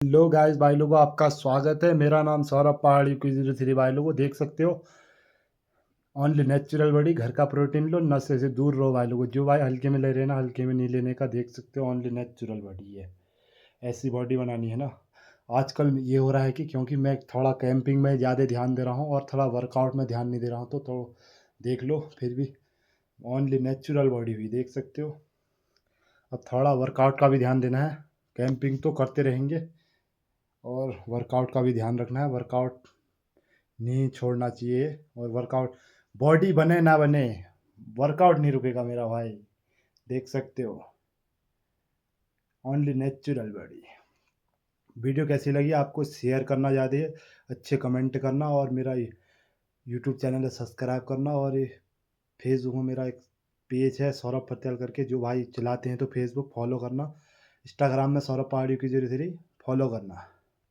Hello guys भाई लोगों, आपका स्वागत है। मेरा नाम सौरभ पहाड़ी क्विज़ थ्री। भाई लोगों देख सकते हो, ओनली नेचुरल बॉडी, घर का प्रोटीन लो, नशे से दूर रहो। भाई लोगों जो भाई हल्के में ले रहे हैं ना, हल्के में नहीं लेने का। देख सकते हो ओनली नेचुरल बॉडी है। ऐसी बॉडी बनानी है ना। आजकल ये हो रहा है कि क्योंकि मैं थोड़ा कैंपिंग में ज़्यादा ध्यान दे रहा हूँ और थोड़ा वर्कआउट में ध्यान नहीं दे रहा हूँ, तो देख लो फिर भी ओनली नेचुरल बॉडी भी देख सकते हो। अब थोड़ा वर्कआउट का भी ध्यान देना है। कैंपिंग तो करते रहेंगे और वर्कआउट का भी ध्यान रखना है। वर्कआउट नहीं छोड़ना चाहिए। और वर्कआउट बॉडी बने ना बने, वर्कआउट नहीं रुकेगा मेरा भाई। देख सकते हो ओनली नेचुरल बॉडी। वीडियो कैसी लगी आपको शेयर करना ज़्यादा है, अच्छे कमेंट करना, और मेरा यूट्यूब चैनल है सब्सक्राइब करना। और फेसबुक में मेरा एक पेज है सौरभ पटेल करके, जो भाई चलाते हैं तो फेसबुक फॉलो करना। इंस्टाग्राम में सौरभ पहाड़ी की 03 फॉलो करना।